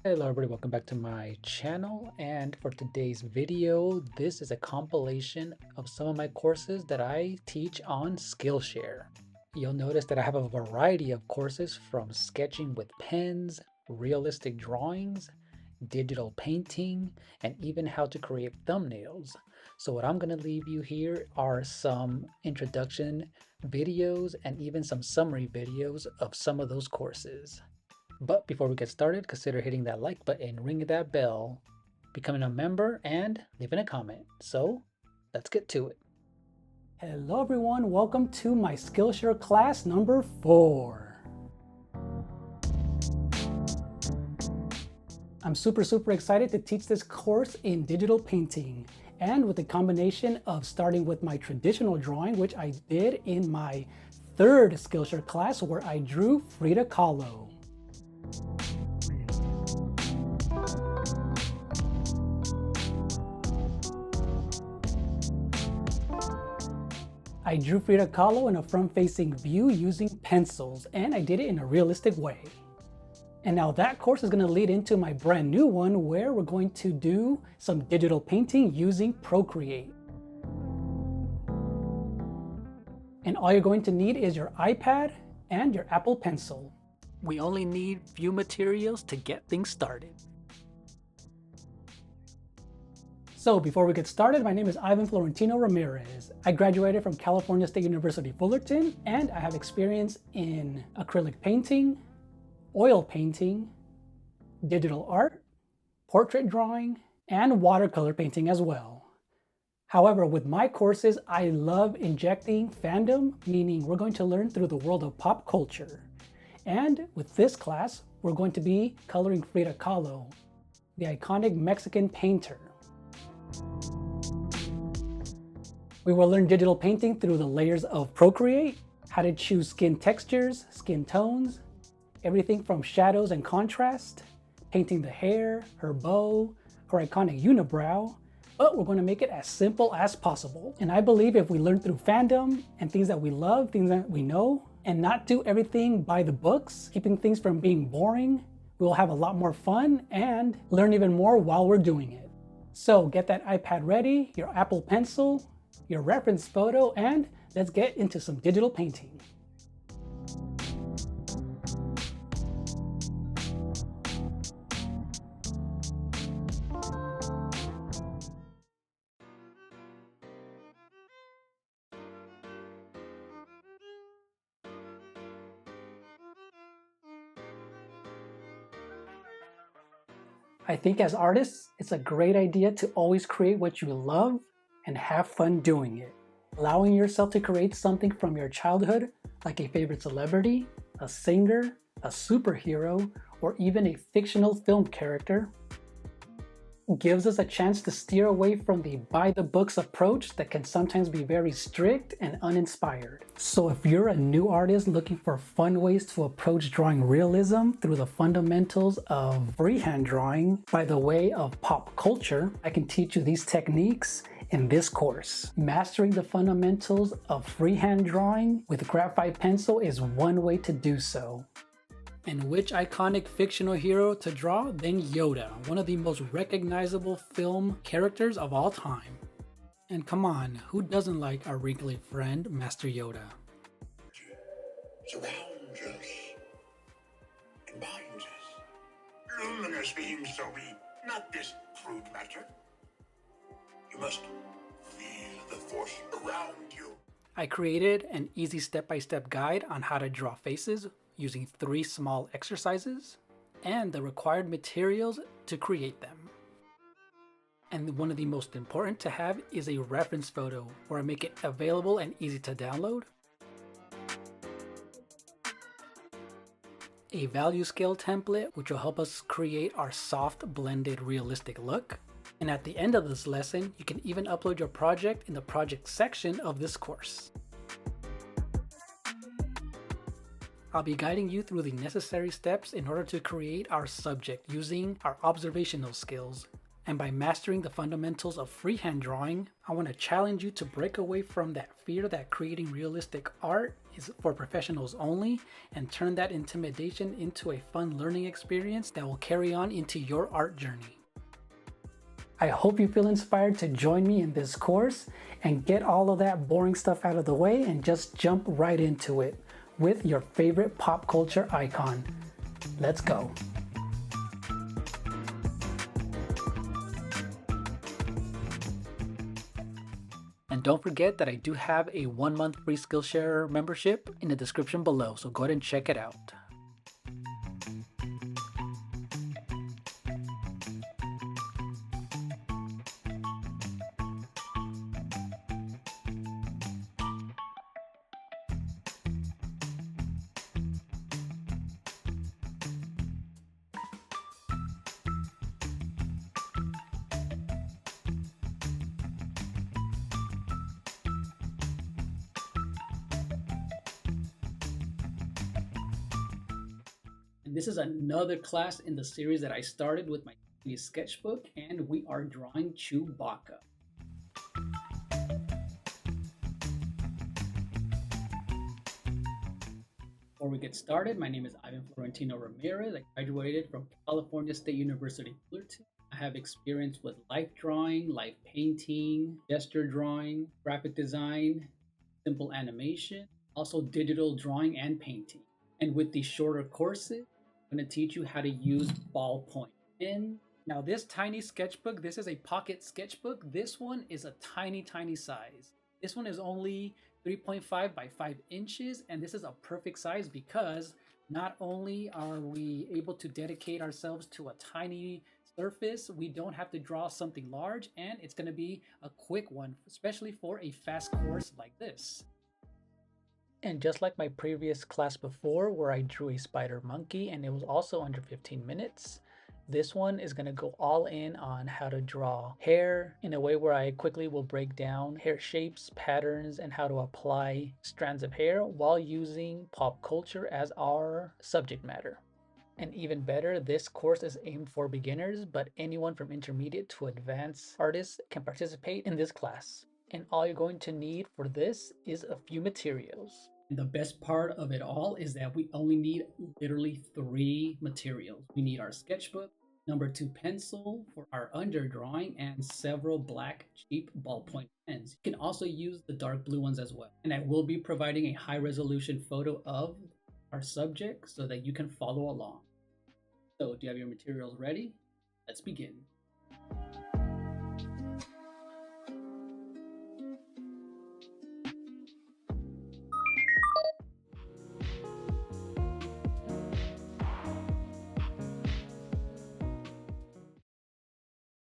Hello everybody, welcome back to my channel, and for today's video, this is a compilation of some of my courses that I teach on Skillshare. You'll notice that I have a variety of courses from sketching with pens, realistic drawings, digital painting, and even how to create thumbnails. So what I'm going to leave you here are some introduction videos and even some summary videos of some of those courses. But before we get started, consider hitting that like button, ringing that bell, becoming a member, and leaving a comment. So let's get to it. Hello everyone, welcome to my Skillshare class number 4. I'm super excited to teach this course in digital painting, and with the combination of starting with my traditional drawing, which I did in my 3rd Skillshare class where I drew Frida Kahlo. I drew Frida Kahlo in a front-facing view using pencils, and I did it in a realistic way. And now that course is going to lead into my brand new one where we're going to do some digital painting using Procreate. And all you're going to need is your iPad and your Apple Pencil. We only need few materials to get things started. So before we get started, my name is Ivan Florentino Ramirez. I graduated from California State University, Fullerton, and I have experience in acrylic painting, oil painting, digital art, portrait drawing, and watercolor painting as well. However, with my courses, I love injecting fandom, meaning we're going to learn through the world of pop culture. And with this class, we're going to be coloring Frida Kahlo, the iconic Mexican painter. We will learn digital painting through the layers of Procreate, how to choose skin textures, skin tones, everything from shadows and contrast, painting the hair, her bow, her iconic unibrow, but we're going to make it as simple as possible. And I believe if we learn through fandom and things that we love, things that we know, and not do everything by the books, keeping things from being boring, we will have a lot more fun and learn even more while we're doing it. So get that iPad ready, your Apple Pencil, your reference photo, and let's get into some digital painting. I think as artists, it's a great idea to always create what you love and have fun doing it. Allowing yourself to create something from your childhood, like a favorite celebrity, a singer, a superhero, or even a fictional film character, gives us a chance to steer away from the by-the-books approach that can sometimes be very strict and uninspired. So if you're a new artist looking for fun ways to approach drawing realism through the fundamentals of freehand drawing by the way of pop culture, I can teach you these techniques in this course. Mastering the fundamentals of freehand drawing with graphite pencil is one way to do so. And which iconic fictional hero to draw than Yoda, one of the most recognizable film characters of all time. And come on, who doesn't like our wrinkly friend, Master Yoda? Surrounds us, combines us. Luminous beings so we, not this crude matter. You must feel the force around you. I created an easy step-by-step guide on how to draw faces using 3 small exercises and the required materials to create them. And one of the most important to have is a reference photo where I make it available and easy to download, a value scale template which will help us create our soft blended realistic look, and at the end of this lesson you can even upload your project in the project section of this course. I'll be guiding you through the necessary steps in order to create our subject using our observational skills. And by mastering the fundamentals of freehand drawing, I want to challenge you to break away from that fear that creating realistic art is for professionals only, and turn that intimidation into a fun learning experience that will carry on into your art journey. I hope you feel inspired to join me in this course and get all of that boring stuff out of the way and just jump right into it with your favorite pop culture icon. Let's go. And don't forget that I do have a 1-month free Skillshare membership in the description below, so go ahead and check it out. And this is another class in the series that I started with my sketchbook, and we are drawing Chewbacca. Before we get started, my name is Ivan Florentino Ramirez. I graduated from California State University, Fullerton. I have experience with life drawing, life painting, gesture drawing, graphic design, simple animation, also digital drawing and painting. And with these shorter courses, I'm going to teach you how to use ballpoint pen. Now this tiny sketchbook, this is a pocket sketchbook. This one is a tiny size. This one is only 3.5 by 5 inches, and this is a perfect size because not only are we able to dedicate ourselves to a tiny surface, we don't have to draw something large, and it's going to be a quick one, especially for a fast course like this. And just like my previous class before where I drew a spider monkey and it was also under 15 minutes, this one is going to go all in on how to draw hair in a way where I quickly will break down hair shapes, patterns, and how to apply strands of hair while using pop culture as our subject matter. And even better, this course is aimed for beginners, but anyone from intermediate to advanced artists can participate in this class. And all you're going to need for this is a few materials. And the best part of it all is that we only need literally 3 materials. We need our sketchbook, number 2 pencil for our underdrawing, and several black cheap ballpoint pens. You can also use the dark blue ones as well. And I will be providing a high resolution photo of our subject so that you can follow along. So do you have your materials ready? Let's begin.